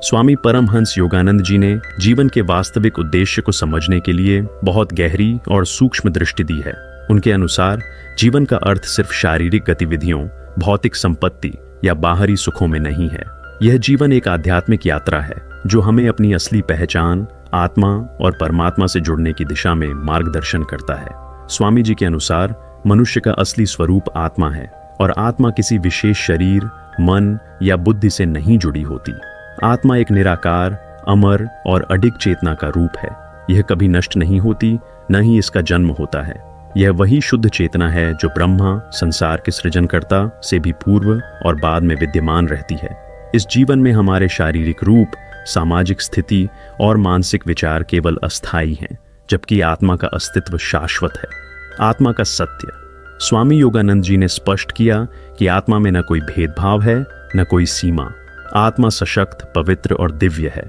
स्वामी परमहंस योगानंद जी ने जीवन के वास्तविक उद्देश्य को समझने के लिए बहुत गहरी और सूक्ष्म दृष्टि दी है। उनके अनुसार जीवन का अर्थ सिर्फ शारीरिक गतिविधियों, भौतिक संपत्ति या बाहरी सुखों में नहीं है। यह जीवन एक आध्यात्मिक यात्रा है जो हमें अपनी असली पहचान, आत्मा और परमात्मा से जुड़ने की दिशा में मार्गदर्शन करता है। स्वामी जी के अनुसार मनुष्य का असली स्वरूप आत्मा है और आत्मा किसी विशेष शरीर, मन या बुद्धि से नहीं जुड़ी होती। आत्मा एक निराकार, अमर और अडिग चेतना का रूप है। यह कभी नष्ट नहीं होती, न ही इसका जन्म होता है। यह वही शुद्ध चेतना है जो ब्रह्मा, संसार के सृजनकर्ता से भी पूर्व और बाद में विद्यमान रहती है। इस जीवन में हमारे शारीरिक रूप, सामाजिक स्थिति और मानसिक विचार केवल अस्थायी हैं, जबकि आत्मा का अस्तित्व शाश्वत है। आत्मा का सत्य। स्वामी योगानंद जी ने स्पष्ट किया कि आत्मा में न कोई भेदभाव है, न कोई सीमा। आत्मा सशक्त, पवित्र और दिव्य है।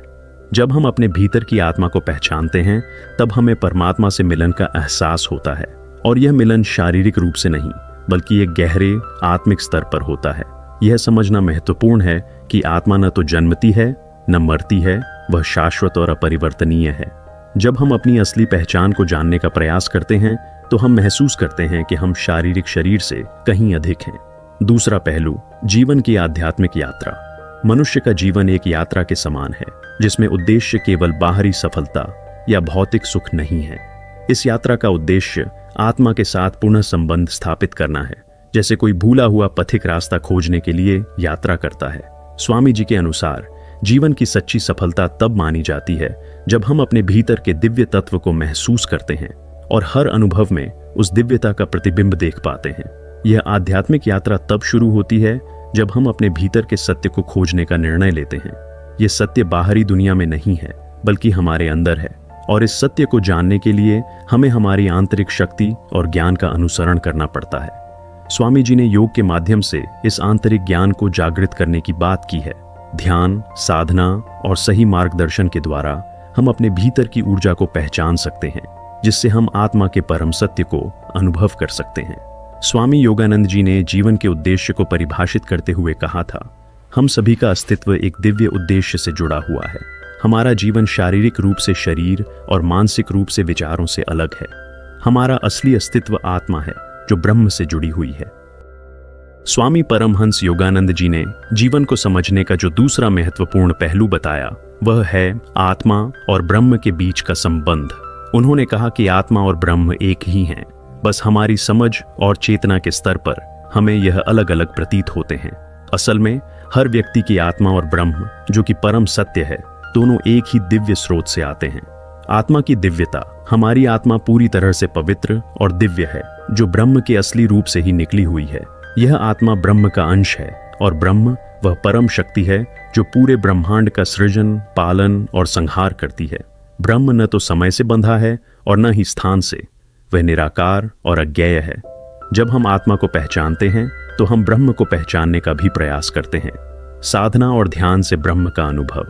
जब हम अपने भीतर की आत्मा को पहचानते हैं, तब हमें परमात्मा से मिलन का एहसास होता है। और यह मिलन शारीरिक रूप से नहीं, बल्कि एक गहरे आत्मिक स्तर पर होता है। यह समझना महत्वपूर्ण है कि आत्मा न तो जन्मती है, न मरती है, वह शाश्वत और अपरिवर्तनीय है। जब हम अपनी असली पहचान को जानने का प्रयास करते हैं, तो हम महसूस करते हैं कि हम शारीरिक शरीर से कहीं अधिक हैं। दूसरा पहलू, जीवन की आध्यात्मिक यात्रा। मनुष्य का जीवन एक यात्रा के समान है, जिसमें उद्देश्य केवल बाहरी सफलता या भौतिक सुख नहीं है। इस यात्रा का उद्देश्य आत्मा के साथ पुनः संबंध स्थापित करना है, जैसे कोई भूला हुआ पथिक रास्ता खोजने के लिए यात्रा करता है। स्वामी जी के अनुसार जीवन की सच्ची सफलता तब मानी जाती है जब हम अपने भीतर के दिव्य तत्व को महसूस करते हैं और हर अनुभव में उस दिव्यता का प्रतिबिंब देख पाते हैं। यह आध्यात्मिक यात्रा तब शुरू होती है जब हम अपने भीतर के सत्य को खोजने का निर्णय लेते हैं। यह सत्य बाहरी दुनिया में नहीं है, बल्कि हमारे अंदर है, और इस सत्य को जानने के लिए हमें हमारी आंतरिक शक्ति और ज्ञान का अनुसरण करना पड़ता है। स्वामी जी ने योग के माध्यम से इस आंतरिक ज्ञान को जागृत करने की बात की है। ध्यान, साधना और सही मार्गदर्शन के द्वारा हम अपने भीतर की ऊर्जा को पहचान सकते हैं, जिससे हम आत्मा के परम सत्य को अनुभव कर सकते हैं। स्वामी योगानंद जी ने जीवन के उद्देश्य को परिभाषित करते हुए कहा था, हम सभी का अस्तित्व एक दिव्य उद्देश्य से जुड़ा हुआ है। हमारा जीवन शारीरिक रूप से शरीर और मानसिक रूप से विचारों से अलग है। हमारा असली अस्तित्व आत्मा है जो ब्रह्म से जुड़ी हुई है। स्वामी परमहंस योगानंद जी ने जीवन को समझने का जो दूसरा महत्वपूर्ण पहलू बताया, वह है आत्मा और ब्रह्म के बीच का संबंध। उन्होंने कहा कि आत्मा और ब्रह्म एक ही हैं, बस हमारी समझ और चेतना के स्तर पर हमें यह अलग अलग प्रतीत होते हैं। असल में हर व्यक्ति की आत्मा और ब्रह्म, जो कि परम सत्य है, दोनों एक ही दिव्य स्रोत से आते हैं। आत्मा की दिव्यता। हमारी आत्मा पूरी तरह से पवित्र और दिव्य है, जो ब्रह्म के असली रूप से ही निकली हुई है। यह आत्मा ब्रह्म का अंश है और ब्रह्म वह परम शक्ति है जो पूरे ब्रह्मांड का सृजन, पालन और संहार करती है। ब्रह्म न तो समय से बंधा है और न ही स्थान से, वह निराकार और अज्ञेय है। जब हम आत्मा को पहचानते हैं तो हम ब्रह्म को पहचानने का भी प्रयास करते हैं। साधना और ध्यान से ब्रह्म का अनुभव।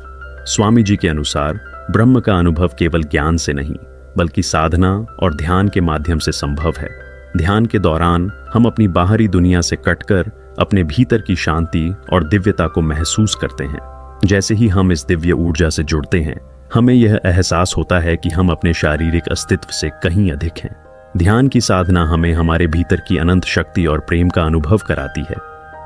स्वामी जी के अनुसार ब्रह्म का अनुभव केवल ज्ञान से नहीं, बल्कि साधना और ध्यान के माध्यम से संभव है। ध्यान के दौरान हम अपनी बाहरी दुनिया से कटकर अपने भीतर की शांति और दिव्यता को महसूस करते हैं। जैसे ही हम इस दिव्य ऊर्जा से जुड़ते हैं, हमें यह एहसास होता है कि हम अपने शारीरिक अस्तित्व से कहीं अधिक हैं। ध्यान की साधना हमें हमारे भीतर की अनंत शक्ति और प्रेम का अनुभव कराती है।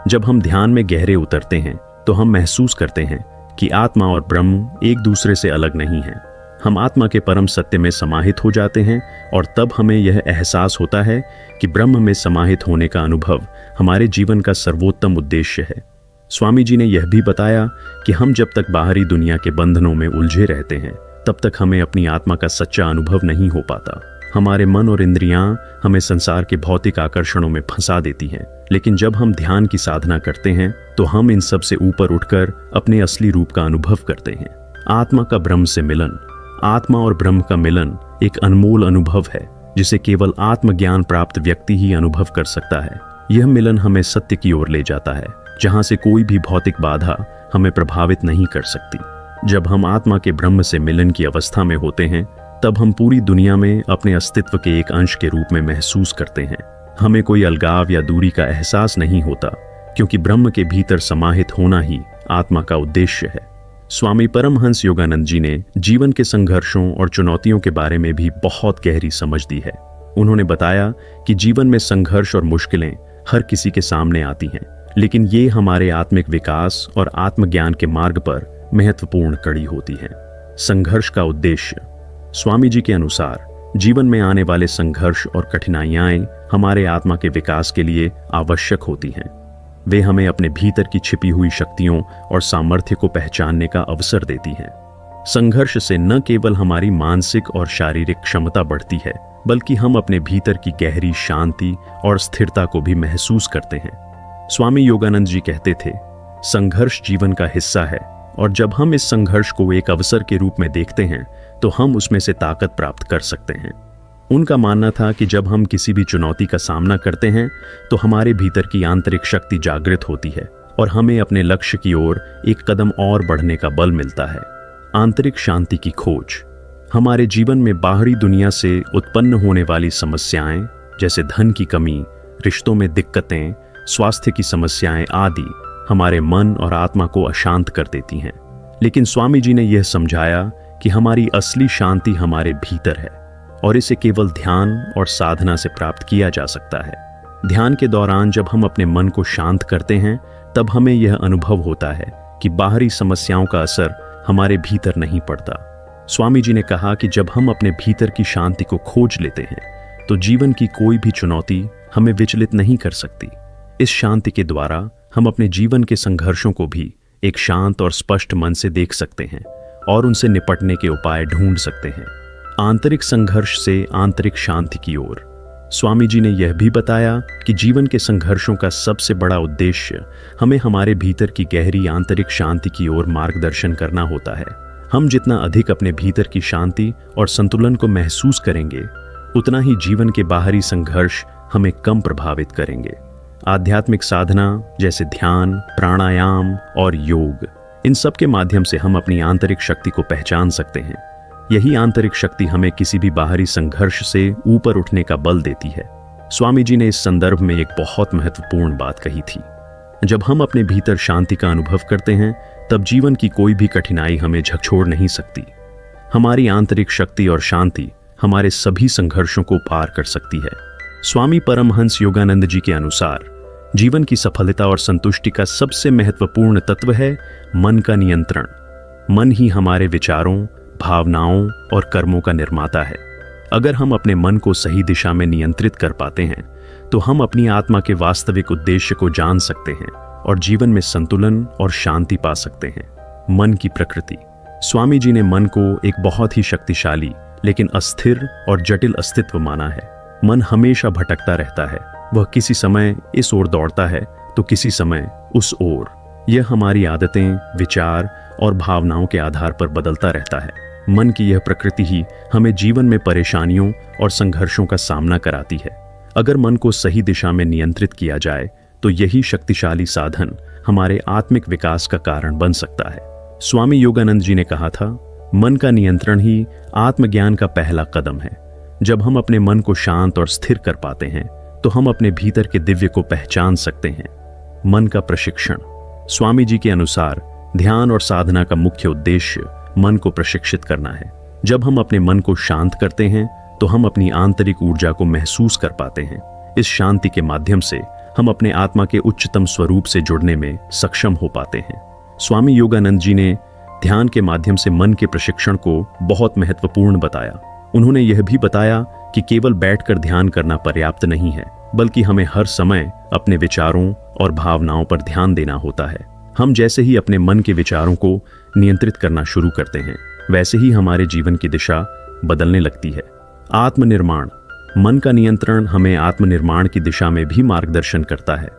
जब हम ध्यान में गहरे उतरते हैं, तो हम महसूस करते हैं कि आत्मा और ब्रह्म एक दूसरे से अलग नहीं हैं। हम आत्मा के परम सत्य में समाहित हो जाते हैं और तब हमें यह एहसास होता है कि ब्रह्म में समाहित होने का अनुभव हमारे जीवन का सर्वोत्तम उद्देश्य है। स्वामी जी ने यह भी बताया कि हम जब तक बाहरी दुनिया के बंधनों में उलझे रहते हैं, तब तक हमें अपनी आत्मा का सच्चा अनुभव नहीं हो पाता। हमारे मन और इंद्रियां हमें संसार के भौतिक आकर्षणों में फंसा देती हैं, लेकिन जब हम ध्यान की साधना करते हैं तो हम इन सब से ऊपर उठकर अपने असली रूप का अनुभव करते हैं। आत्मा का ब्रह्म से मिलन। आत्मा और ब्रह्म का मिलन एक अनमोल अनुभव है, जिसे केवल आत्मज्ञान प्राप्त व्यक्ति ही अनुभव कर सकता है। यह मिलन हमें सत्य की ओर ले जाता है, जहां से कोई भी भौतिक बाधा हमें प्रभावित नहीं कर सकती। जब हम आत्मा के ब्रह्म से मिलन की अवस्था में होते हैं, तब हम पूरी दुनिया में अपने अस्तित्व के एक अंश के रूप में महसूस करते हैं। हमें कोई अलगाव या दूरी का एहसास नहीं होता, क्योंकि ब्रह्म के भीतर समाहित होना ही आत्मा का उद्देश्य है। स्वामी परमहंस योगानंद जी ने जीवन के संघर्षों और चुनौतियों के बारे में भी बहुत गहरी समझ दी है। उन्होंने बताया कि जीवन में संघर्ष और मुश्किलें हर किसी के सामने आती हैं, लेकिन ये हमारे आत्मिक विकास और आत्मज्ञान के मार्ग पर महत्वपूर्ण कड़ी होती हैं। संघर्ष का उद्देश्य। स्वामी जी के अनुसार जीवन में आने वाले संघर्ष और कठिनाइयां हमारे आत्मा के विकास के लिए आवश्यक होती हैं। वे हमें अपने भीतर की छिपी हुई शक्तियों और सामर्थ्य को पहचानने का अवसर देती हैं। संघर्ष से न केवल हमारी मानसिक और शारीरिक क्षमता बढ़ती है, बल्कि हम अपने भीतर की गहरी शांति और स्थिरता को भी महसूस करते हैं। स्वामी योगानंद जी कहते थे, संघर्ष जीवन का हिस्सा है और जब हम इस संघर्ष को एक अवसर के रूप में देखते हैं तो हम उसमें से ताकत प्राप्त कर सकते हैं। उनका मानना था कि जब हम किसी भी चुनौती का सामना करते हैं तो हमारे भीतर की आंतरिक शक्ति जागृत होती है और हमें अपने लक्ष्य की ओर एक कदम और बढ़ने का बल मिलता है। आंतरिक शांति की खोज। हमारे जीवन में बाहरी दुनिया से उत्पन्न होने वाली समस्याएं जैसे धन की कमी, रिश्तों में दिक्कतें, स्वास्थ्य की समस्याएं आदि हमारे मन और आत्मा को अशांत कर देती हैं। लेकिन स्वामी जी ने यह समझाया कि हमारी असली शांति हमारे भीतर है और इसे केवल ध्यान और साधना से प्राप्त किया जा सकता है। ध्यान के दौरान जब हम अपने मन को शांत करते हैं तब हमें यह अनुभव होता है कि बाहरी समस्याओं का असर हमारे भीतर नहीं पड़ता। स्वामी जी ने कहा कि जब हम अपने भीतर की शांति को खोज लेते हैं तो जीवन की कोई भी चुनौती हमें विचलित नहीं कर सकती। इस शांति के द्वारा हम अपने जीवन के संघर्षों को भी एक शांत और स्पष्ट मन से देख सकते हैं और उनसे निपटने के उपाय ढूंढ सकते हैं। आंतरिक संघर्ष से आंतरिक शांति की ओर। स्वामी जी ने यह भी बताया कि जीवन के संघर्षों का सबसे बड़ा उद्देश्य हमें हमारे भीतर की गहरी आंतरिक शांति की ओर मार्गदर्शन करना होता है। हम जितना अधिक अपने भीतर की शांति और संतुलन को महसूस करेंगे, उतना ही जीवन के बाहरी संघर्ष हमें कम प्रभावित करेंगे। आध्यात्मिक साधना जैसे ध्यान, प्राणायाम और योग, इन सब के माध्यम से हम अपनी आंतरिक शक्ति को पहचान सकते हैं। यही आंतरिक शक्ति हमें किसी भी बाहरी संघर्ष से ऊपर उठने का बल देती है। स्वामी जी ने इस संदर्भ में एक बहुत महत्वपूर्ण बात कही थी। जब हम अपने भीतर शांति का अनुभव करते हैं तब जीवन की कोई भी कठिनाई हमें झकझोर नहीं सकती। हमारी आंतरिक शक्ति और शांति हमारे सभी संघर्षों को पार कर सकती है। स्वामी परमहंस योगानंद जी के अनुसार जीवन की सफलता और संतुष्टि का सबसे महत्वपूर्ण तत्व है मन का नियंत्रण। मन ही हमारे विचारों, भावनाओं और कर्मों का निर्माता है। अगर हम अपने मन को सही दिशा में नियंत्रित कर पाते हैं तो हम अपनी आत्मा के वास्तविक उद्देश्य को जान सकते हैं और जीवन में संतुलन और शांति पा सकते हैं। मन की प्रकृति। स्वामी जी ने मन को एक बहुत ही शक्तिशाली लेकिन अस्थिर और जटिल अस्तित्व माना है। मन हमेशा भटकता रहता है। वह किसी समय इस ओर दौड़ता है तो किसी समय उस ओर। यह हमारी आदतें, विचार और भावनाओं के आधार पर बदलता रहता है। मन की यह प्रकृति ही हमें जीवन में परेशानियों और संघर्षों का सामना कराती है। अगर मन को सही दिशा में नियंत्रित किया जाए तो यही शक्तिशाली साधन हमारे आत्मिक विकास का कारण बन सकता है। स्वामी योगानंद जी ने कहा था, मन का नियंत्रण ही आत्मज्ञान का पहला कदम है। जब हम अपने मन को शांत और स्थिर कर पाते हैं तो हम अपने भीतर के दिव्य को पहचान सकते हैं। मन का प्रशिक्षण। स्वामी जी के अनुसार ध्यान और साधना का मुख्य उद्देश्य मन को प्रशिक्षित करना है। जब हम अपने मन को शांत करते हैं तो हम अपनी आंतरिक ऊर्जा को महसूस कर पाते हैं। इस शांति के माध्यम से हम अपने आत्मा के उच्चतम स्वरूप से जुड़ने में सक्षम हो पाते हैं। स्वामी योगानंद जी ने ध्यान के माध्यम से मन के प्रशिक्षण को बहुत महत्वपूर्ण बताया। उन्होंने यह भी बताया कि केवल बैठकर ध्यान करना पर्याप्त नहीं है, बल्कि हमें हर समय अपने विचारों और भावनाओं पर ध्यान देना होता है। हम जैसे ही अपने मन के विचारों को नियंत्रित करना शुरू करते हैं, वैसे ही हमारे जीवन की दिशा बदलने लगती है। आत्मनिर्माण। मन का नियंत्रण हमें आत्मनिर्माण की दिशा में भी मार्गदर्शन करता है।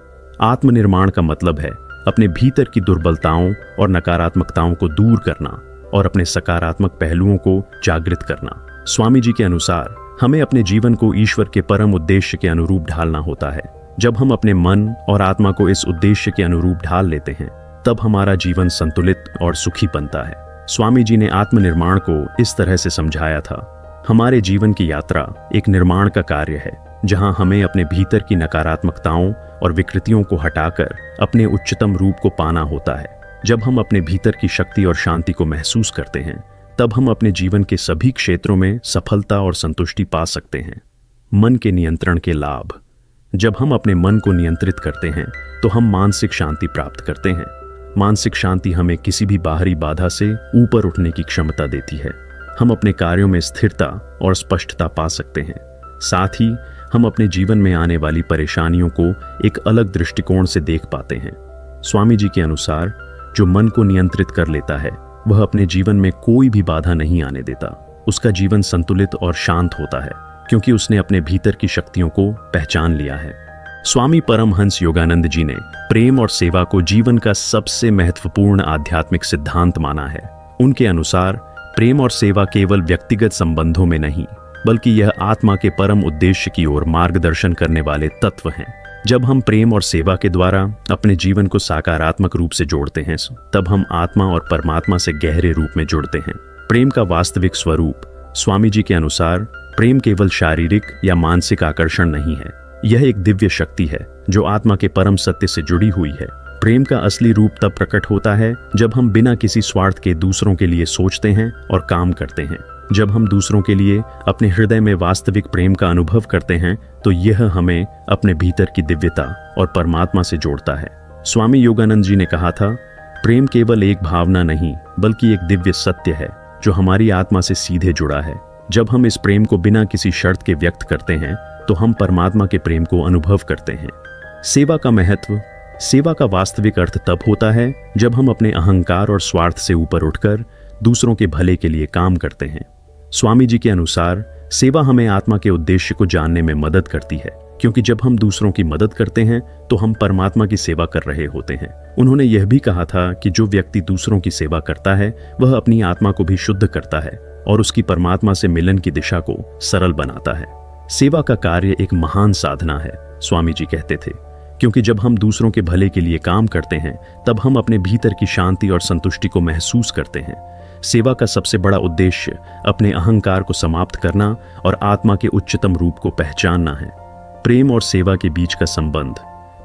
आत्मनिर्माण का मतलब है अपने भीतर की दुर्बलताओं और नकारात्मकताओं को दूर करना और अपने सकारात्मक पहलुओं को जागृत करना। स्वामी जी के अनुसार हमें अपने जीवन को ईश्वर के परम उद्देश्य के अनुरूप ढालना होता है। जब हम अपने मन और आत्मा को इस उद्देश्य के अनुरूप ढाल लेते हैं, तब हमारा जीवन संतुलित और सुखी बनता है। स्वामी जी ने आत्मनिर्माण को इस तरह से समझाया था, हमारे जीवन की यात्रा एक निर्माण का कार्य है, जहां हमें अपने भीतर की नकारात्मकताओं और विकृतियों को हटाकर अपने उच्चतम रूप को पाना होता है। जब हम अपने भीतर की शक्ति और शांति को महसूस करते हैं, तब हम अपने जीवन के सभी क्षेत्रों में सफलता और संतुष्टि पा सकते हैं। मन के नियंत्रण के लाभ। जब हम अपने मन को नियंत्रित करते हैं तो हम मानसिक शांति प्राप्त करते हैं। मानसिक शांति हमें किसी भी बाहरी बाधा से ऊपर उठने की क्षमता देती है। हम अपने कार्यों में स्थिरता और स्पष्टता पा सकते हैं। साथ ही हम अपने जीवन में आने वाली परेशानियों को एक अलग दृष्टिकोण से देख पाते हैं। स्वामी जी के अनुसार जो मन को नियंत्रित कर लेता है वह अपने जीवन में कोई भी बाधा नहीं आने देता। उसका जीवन संतुलित और शांत होता है क्योंकि उसने अपने भीतर की शक्तियों को पहचान लिया है। स्वामी परमहंस योगानंद जी ने प्रेम और सेवा को जीवन का सबसे महत्वपूर्ण आध्यात्मिक सिद्धांत माना है। उनके अनुसार प्रेम और सेवा केवल व्यक्तिगत संबंधों में नहीं, बल्कि यह आत्मा के परम उद्देश्य की ओर मार्गदर्शन करने वाले तत्व हैं। जब हम प्रेम और सेवा के द्वारा अपने जीवन को सकारात्मक रूप से जोड़ते हैं, तब हम आत्मा और परमात्मा से गहरे रूप में जुड़ते हैं। प्रेम का वास्तविक स्वरूप। स्वामी जी के अनुसार प्रेम केवल शारीरिक या मानसिक आकर्षण नहीं है, यह एक दिव्य शक्ति है जो आत्मा के परम सत्य से जुड़ी हुई है। प्रेम का असली रूप तब प्रकट होता है जब हम बिना किसी स्वार्थ के दूसरों के लिए सोचते हैं और काम करते हैं। जब हम दूसरों के लिए अपने हृदय में वास्तविक प्रेम का अनुभव करते हैं तो यह हमें अपने भीतर की दिव्यता और परमात्मा से जोड़ता है। स्वामी योगानंद जी ने कहा था, प्रेम केवल एक भावना नहीं बल्कि एक दिव्य सत्य है जो हमारी आत्मा से सीधे जुड़ा है। जब हम इस प्रेम को बिना किसी शर्त के व्यक्त करते हैं तो हम परमात्मा के प्रेम को अनुभव करते हैं। सेवा का महत्व। सेवा का वास्तविक अर्थ तब होता है जब हम अपने अहंकार और स्वार्थ से ऊपर उठकर दूसरों के भले के लिए काम करते हैं। स्वामी जी के अनुसार सेवा हमें आत्मा के उद्देश्य को जानने में मदद करती है, क्योंकि जब हम दूसरों की मदद करते हैं तो हम परमात्मा की सेवा कर रहे होते हैं। उन्होंने यह भी कहा था कि जो व्यक्ति दूसरों की सेवा करता है वह अपनी आत्मा को भी शुद्ध करता है और उसकी परमात्मा से मिलन की दिशा को सरल बनाता है। सेवा का कार्य एक महान साधना है, स्वामी जी कहते थे, क्योंकि जब हम दूसरों के भले के लिए काम करते हैं तब हम अपने भीतर की शांति और संतुष्टि को महसूस करते हैं। सेवा का सबसे बड़ा उद्देश्य अपने अहंकार को समाप्त करना और आत्मा के उच्चतम रूप को पहचानना है। प्रेम और सेवा के बीच का संबंध।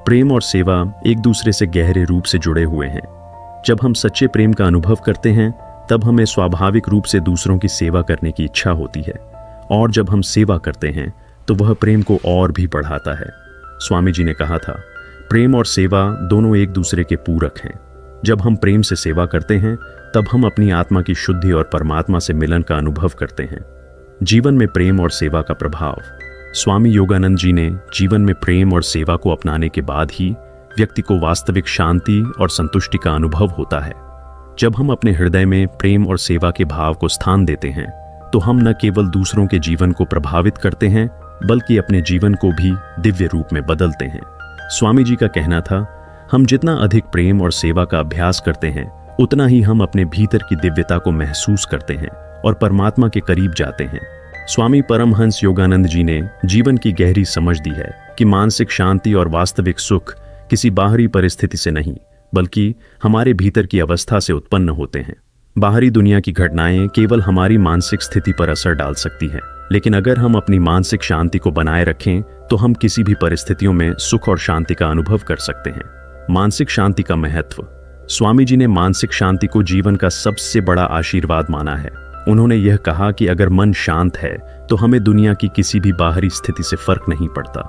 प्रेम और सेवा एक दूसरे से गहरे रूप से जुड़े हुए हैं। जब हम सच्चे प्रेम का अनुभव करते हैं तब हमें स्वाभाविक रूप से दूसरों की सेवा करने की इच्छा होती है, और जब हम सेवा करते हैं तो वह प्रेम को और भी बढ़ाता है। स्वामी जी ने कहा था, प्रेम और सेवा दोनों एक दूसरे के पूरक हैं। जब हम प्रेम से सेवा करते हैं तब हम अपनी आत्मा की शुद्धि और परमात्मा से मिलन का अनुभव करते हैं। जीवन में प्रेम और सेवा का प्रभाव। स्वामी योगानंद जी ने जीवन में प्रेम और सेवा को अपनाने के बाद ही व्यक्ति को वास्तविक शांति और संतुष्टि का अनुभव होता है। जब हम अपने हृदय में प्रेम और सेवा के भाव को स्थान देते हैं तो हम न केवल दूसरों के जीवन को प्रभावित करते हैं बल्कि अपने जीवन को भी दिव्य रूप में बदलते हैं। स्वामी जी का कहना था, हम जितना अधिक प्रेम और सेवा का अभ्यास करते हैं उतना ही हम अपने भीतर की दिव्यता को महसूस करते हैं और परमात्मा के करीब जाते हैं। स्वामी परमहंस योगानंद जी ने जीवन की गहरी समझ दी है कि मानसिक शांति और वास्तविक सुख किसी बाहरी परिस्थिति से नहीं बल्कि हमारे भीतर की अवस्था से उत्पन्न होते हैं। बाहरी दुनिया की घटनाएं केवल हमारी मानसिक स्थिति पर असर डाल सकती हैं, लेकिन अगर हम अपनी मानसिक शांति को बनाए रखें तो हम किसी भी परिस्थितियों में सुख और शांति का अनुभव कर सकते हैं। मानसिक शांति का महत्व। स्वामी जी ने मानसिक शांति को जीवन का सबसे बड़ा आशीर्वाद माना है। उन्होंने यह कहा कि अगर मन शांत है तो हमें दुनिया की किसी भी बाहरी स्थिति से फर्क नहीं पड़ता।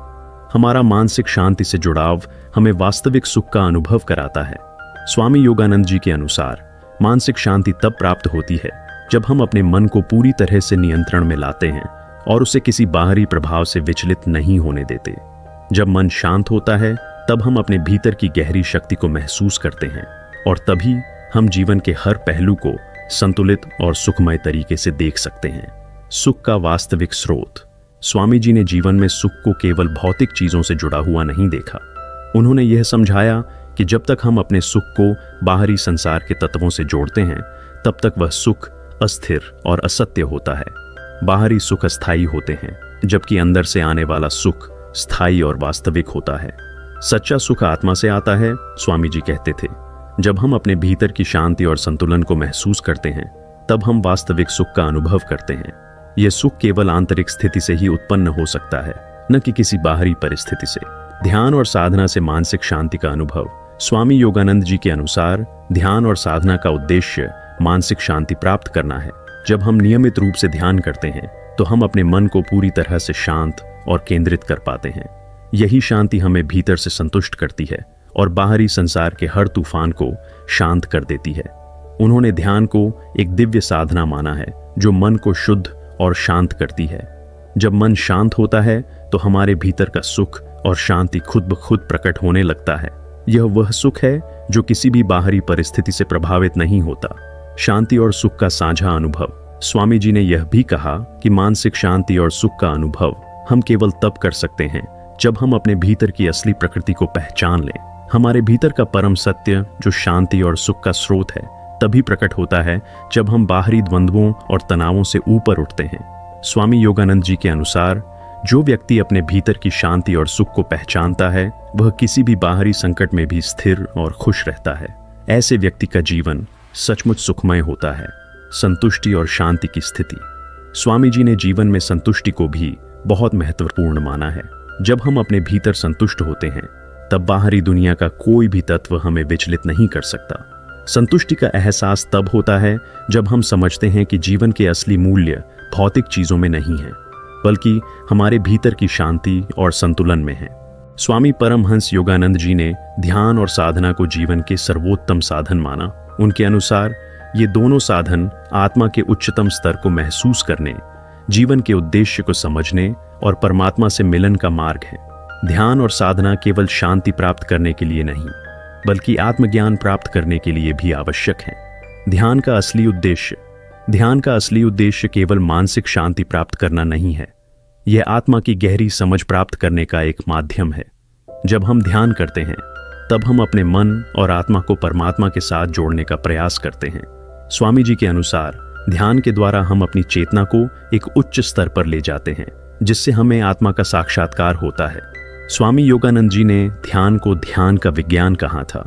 हमारा मानसिक शांति से जुड़ाव हमें वास्तविक सुख का अनुभव कराता है। स्वामी योगानंद जी के अनुसार मानसिक शांति तब प्राप्त होती है जब हम अपने मन को पूरी तरह से नियंत्रण में लाते हैं और उसे किसी बाहरी प्रभाव से विचलित नहीं होने देते। जब मन शांत होता है तब हम अपने भीतर की गहरी शक्ति को महसूस करते हैं और तभी हम जीवन के हर पहलू को संतुलित और सुखमय तरीके से देख सकते हैं। सुख का वास्तविक स्रोत। स्वामी जी ने जीवन में सुख को केवल भौतिक चीजों से जुड़ा हुआ नहीं देखा। उन्होंने यह समझाया कि जब तक हम अपने सुख को बाहरी संसार के तत्वों से जोड़ते हैं तब तक वह सुख अस्थिर और असत्य होता है। बाहरी सुख अस्थायी होते हैं जबकि अंदर से आने वाला सुख स्थायी और वास्तविक होता है। सच्चा सुख आत्मा से आता है, स्वामी जी कहते थे। जब हम अपने भीतर की शांति और संतुलन को महसूस करते हैं तब हम वास्तविक सुख का अनुभव करते हैं। यह सुख केवल आंतरिक स्थिति से ही उत्पन्न हो सकता है, न कि किसी बाहरी परिस्थिति से। ध्यान और साधना से मानसिक शांति का अनुभव। स्वामी योगानंद जी के अनुसार ध्यान और साधना का उद्देश्य मानसिक शांति प्राप्त करना है। जब हम नियमित रूप से ध्यान करते हैं तो हम अपने मन को पूरी तरह से शांत और केंद्रित कर पाते हैं। यही शांति हमें भीतर से संतुष्ट करती है और बाहरी संसार के हर तूफान को शांत कर देती है। उन्होंने ध्यान को एक दिव्य साधना माना है जो मन को शुद्ध और शांत करती है। जब मन शांत होता है तो हमारे भीतर का सुख और शांति खुद ब खुद प्रकट होने लगता है। यह वह सुख है जो किसी भी बाहरी परिस्थिति से प्रभावित नहीं होता। शांति और सुख का साझा अनुभव। स्वामी जी ने यह भी कहा कि मानसिक शांति और सुख का अनुभव हम केवल तब कर सकते हैं जब हम अपने भीतर की असली प्रकृति को पहचान लें। हमारे भीतर का परम सत्य जो शांति और सुख का स्रोत है तभी प्रकट होता है जब हम बाहरी द्वंद्वों और तनावों से ऊपर उठते हैं। स्वामी योगानंद जी के अनुसार जो व्यक्ति अपने भीतर की शांति और सुख को पहचानता है वह किसी भी बाहरी संकट में भी स्थिर और खुश रहता है। ऐसे व्यक्ति का जीवन सचमुच सुखमय होता है। संतुष्टि और शांति की स्थिति। स्वामी जी ने जीवन में संतुष्टि को भी बहुत महत्वपूर्ण माना है। जब हम अपने भीतर संतुष्ट होते हैं तब बाहरी दुनिया का कोई भी तत्व हमें विचलित नहीं कर सकता। संतुष्टि का एहसास तब होता है जब हम समझते हैं कि जीवन के असली मूल्य भौतिक चीजों में नहीं है बल्कि हमारे भीतर की शांति और संतुलन में है। स्वामी परमहंस योगानंद जी ने ध्यान और साधना को जीवन के सर्वोत्तम साधन माना। उनके अनुसार ये दोनों साधन आत्मा के उच्चतम स्तर को महसूस करने, जीवन के उद्देश्य को समझने और परमात्मा से मिलन का मार्ग है। ध्यान और साधना केवल शांति प्राप्त करने के लिए नहीं बल्कि आत्मज्ञान प्राप्त करने के लिए भी आवश्यक है। ध्यान का असली उद्देश्य केवल मानसिक शांति प्राप्त करना नहीं है, यह आत्मा की गहरी समझ प्राप्त करने का एक माध्यम है। जब हम ध्यान करते हैं तब हम अपने मन और आत्मा को परमात्मा के साथ जोड़ने का प्रयास करते हैं। स्वामी जी के अनुसार ध्यान के द्वारा हम अपनी चेतना को एक उच्च स्तर पर ले जाते हैं जिससे हमें आत्मा का साक्षात्कार होता है। स्वामी योगानंद जी ने ध्यान को ध्यान का विज्ञान कहा था।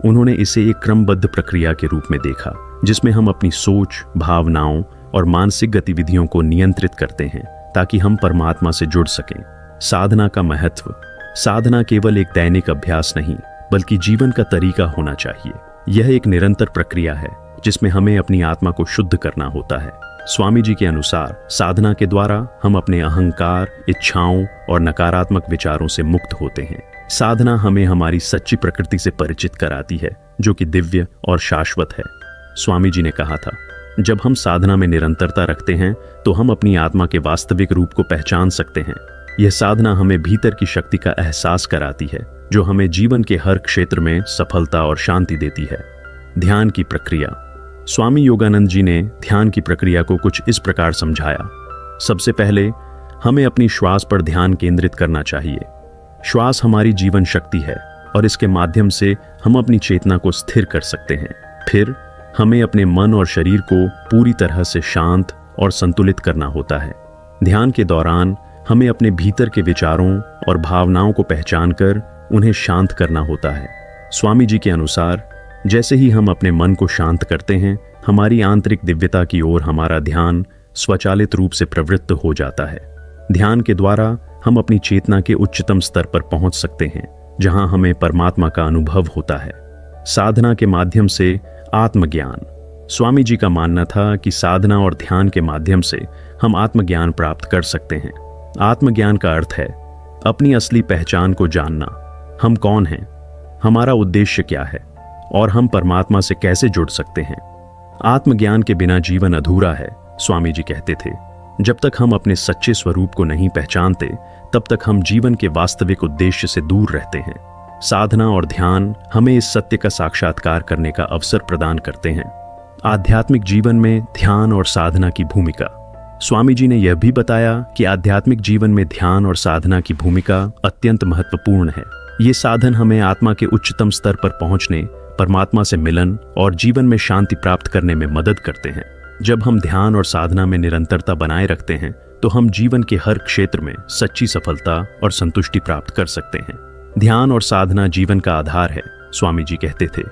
उन्होंने इसे एक क्रमबद्ध प्रक्रिया के रूप में देखा जिसमें हम अपनी सोच, भावनाओं और मानसिक गतिविधियों को नियंत्रित करते हैं ताकि हम परमात्मा से जुड़ सकें। साधना का महत्व। साधना केवल एक दैनिक अभ्यास नहीं बल्कि जीवन का तरीका होना चाहिए। यह एक निरंतर प्रक्रिया है जिसमें हमें अपनी आत्मा को शुद्ध करना होता है। स्वामी जी के अनुसार साधना के द्वारा हम अपने अहंकार, इच्छाओं और नकारात्मक विचारों से मुक्त होते हैं। साधना हमें हमारी सच्ची प्रकृति से परिचित कराती है जो कि दिव्य और शाश्वत है। स्वामी जी ने कहा था, जब हम साधना में निरंतरता रखते हैं तो हम अपनी आत्मा के वास्तविक रूप को पहचान सकते हैं। यह साधना हमें भीतर की शक्ति का एहसास कराती है जो हमें जीवन के हर क्षेत्र में सफलता और शांति देती है। ध्यान की प्रक्रिया। स्वामी योगानंद जी ने ध्यान की प्रक्रिया को कुछ इस प्रकार समझाया। सबसे पहले हमें अपनी श्वास पर ध्यान केंद्रित करना चाहिए। श्वास हमारी जीवन शक्ति है और इसके माध्यम से हम अपनी चेतना को स्थिर कर सकते हैं। फिर हमें अपने मन और शरीर को पूरी तरह से शांत और संतुलित करना होता है। ध्यान के दौरान हमें अपने भीतर के विचारों और भावनाओं को पहचानकर उन्हें शांत करना होता है। स्वामी जी के अनुसार जैसे ही हम अपने मन को शांत करते हैं हमारी आंतरिक दिव्यता की ओर हमारा ध्यान स्वचालित रूप से प्रवृत्त हो जाता है। ध्यान के द्वारा हम अपनी चेतना के उच्चतम स्तर पर पहुंच सकते हैं जहां हमें परमात्मा का अनुभव होता है। साधना के माध्यम से आत्मज्ञान। स्वामी जी का मानना था कि साधना और ध्यान के माध्यम से हम आत्मज्ञान प्राप्त कर सकते हैं। आत्मज्ञान का अर्थ है अपनी असली पहचान को जानना। हम कौन हैं, हमारा उद्देश्य क्या है और हम परमात्मा से कैसे जुड़ सकते हैं। आत्मज्ञान के बिना जीवन अधूरा है। स्वामी जी कहते थे, जब तक हम अपने सच्चे स्वरूप को नहीं पहचानते तब तक हम जीवन के वास्तविक उद्देश्य से दूर रहते हैं। साधना और ध्यान हमें इस सत्य का साक्षात्कार करने का अवसर प्रदान करते हैं। आध्यात्मिक जीवन में ध्यान और साधना की भूमिका। स्वामी जी ने यह भी बताया कि आध्यात्मिक जीवन में ध्यान और साधना की भूमिका अत्यंत महत्वपूर्ण है। ये साधन हमें आत्मा के उच्चतम स्तर पर पहुंचने, परमात्मा से मिलन और जीवन में शांति प्राप्त करने में मदद करते हैं। जब हम ध्यान और साधना में निरंतरता बनाए रखते हैं तो हम जीवन के हर क्षेत्र में सच्ची सफलता और संतुष्टि प्राप्त कर सकते हैं। ध्यान और साधना जीवन का आधार है। स्वामी जी कहते थे,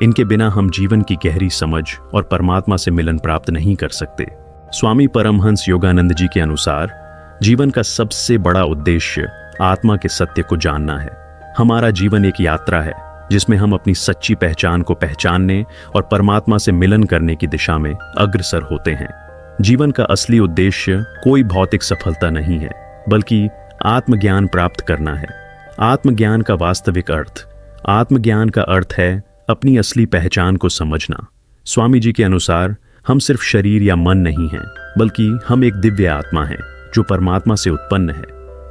इनके बिना हम जीवन की गहरी समझ और परमात्मा से मिलन प्राप्त नहीं कर सकते। स्वामी परमहंस योगानंद जी के अनुसार जीवन का सबसे बड़ा उद्देश्य आत्मा के सत्य को जानना है। हमारा जीवन एक यात्रा है जिसमें हम अपनी सच्ची पहचान को पहचानने और परमात्मा से मिलन करने की दिशा में अग्रसर होते हैं। जीवन का असली उद्देश्य कोई भौतिक सफलता नहीं है, बल्कि आत्मज्ञान प्राप्त करना है। आत्मज्ञान का वास्तविक अर्थ, आत्मज्ञान का अर्थ है अपनी असली पहचान को समझना। स्वामी जी के अनुसार हम सिर्फ शरीर या मन नहीं हैं, बल्कि हम एक दिव्य आत्मा हैं जो परमात्मा से उत्पन्न है।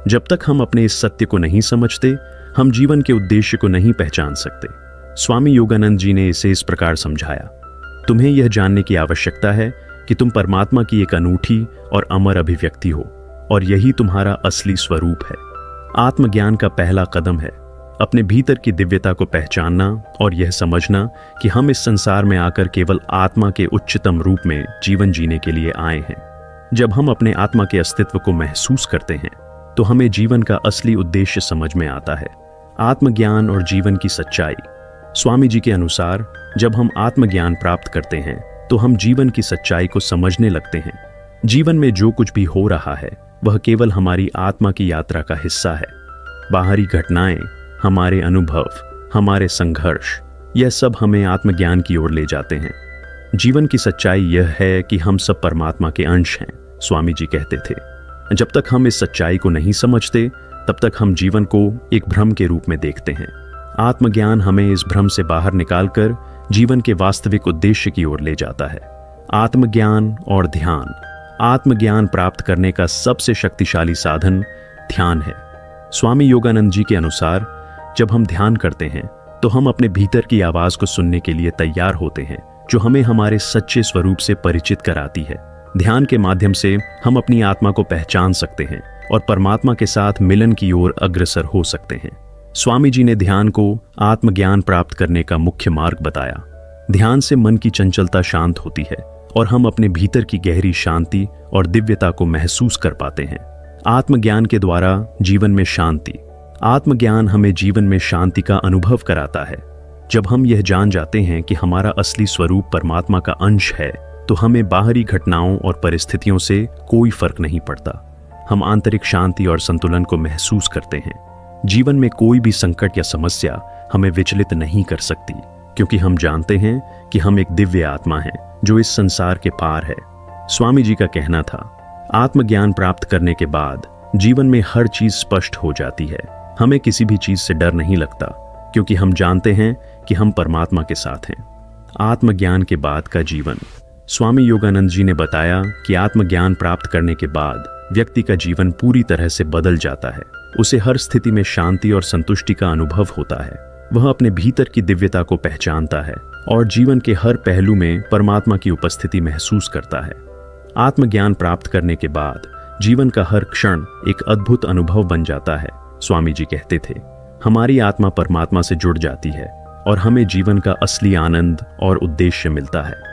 जब तक हम अपने इस सत्य को नहीं समझते, हम जीवन के उद्देश्य को नहीं पहचान सकते। स्वामी योगानंद जी ने इसे इस प्रकार समझाया, तुम्हें यह जानने की आवश्यकता है कि तुम परमात्मा की एक अनूठी और अमर अभिव्यक्ति हो, और यही तुम्हारा असली स्वरूप है। आत्मज्ञान का पहला कदम है अपने भीतर की दिव्यता को पहचानना और यह समझना कि हम इस संसार में आकर केवल आत्मा के उच्चतम रूप में जीवन जीने के लिए आए हैं। जब हम अपने आत्मा के अस्तित्व को महसूस करते हैं, तो हमें जीवन का असली उद्देश्य समझ में आता है। आत्मज्ञान और जीवन की सच्चाई। स्वामी जी के अनुसार जब हम आत्मज्ञान प्राप्त करते हैं, तो हम जीवन की सच्चाई को समझने लगते हैं। जीवन में जो कुछ भी हो रहा है, वह केवल हमारी आत्मा की यात्रा का हिस्सा है। बाहरी घटनाएं, हमारे अनुभव, हमारे संघर्ष, यह सब हमें आत्मज्ञान की ओर ले जाते हैं। जीवन की सच्चाई यह है कि हम सब परमात्मा के अंश हैं, स्वामी जी कहते थे। जब तक हम इस सच्चाई को नहीं समझते, तब तक हम जीवन को एक भ्रम के रूप में देखते हैं। आत्मज्ञान हमें इस भ्रम से बाहर निकालकर जीवन के वास्तविक उद्देश्य की ओर ले जाता है। आत्मज्ञान और ध्यान। आत्मज्ञान प्राप्त करने का सबसे शक्तिशाली साधन ध्यान है। स्वामी योगानंद जी के अनुसार जब हम ध्यान करते हैं, तो हम अपने भीतर की आवाज को सुनने के लिए तैयार होते हैं, जो हमें हमारे सच्चे स्वरूप से परिचित कराती है। ध्यान के माध्यम से हम अपनी आत्मा को पहचान सकते हैं और परमात्मा के साथ मिलन की ओर अग्रसर हो सकते हैं। स्वामी जी ने ध्यान को आत्मज्ञान प्राप्त करने का मुख्य मार्ग बताया। ध्यान से मन की चंचलता शांत होती है और हम अपने भीतर की गहरी शांति और दिव्यता को महसूस कर पाते हैं। आत्मज्ञान के द्वारा जीवन में शांति। आत्मज्ञान हमें जीवन में शांति का अनुभव कराता है। जब हम यह जान जाते हैं कि हमारा असली स्वरूप परमात्मा का अंश है, तो हमें बाहरी घटनाओं और परिस्थितियों से कोई फर्क नहीं पड़ता। हम आंतरिक शांति और संतुलन को महसूस करते हैं। जीवन में कोई भी संकट या समस्या हमें विचलित नहीं कर सकती, क्योंकि हम जानते हैं कि हम एक दिव्य आत्मा हैं जो इस संसार के पार है। स्वामी जी का कहना था, आत्मज्ञान प्राप्त करने के बाद जीवन में हर चीज स्पष्ट हो जाती है। हमें किसी भी चीज से डर नहीं लगता, क्योंकि हम जानते हैं कि हम परमात्मा के साथ हैं। आत्मज्ञान के बाद का जीवन। स्वामी योगानंद जी ने बताया कि आत्मज्ञान प्राप्त करने के बाद व्यक्ति का जीवन पूरी तरह से बदल जाता है। उसे हर स्थिति में शांति और संतुष्टि का अनुभव होता है। वह अपने भीतर की दिव्यता को पहचानता है और जीवन के हर पहलू में परमात्मा की उपस्थिति महसूस करता है। आत्मज्ञान प्राप्त करने के बाद जीवन का हर क्षण एक अद्भुत अनुभव बन जाता है। स्वामी जी कहते थे, हमारी आत्मा परमात्मा से जुड़ जाती है और हमें जीवन का असली आनंद और उद्देश्य मिलता है।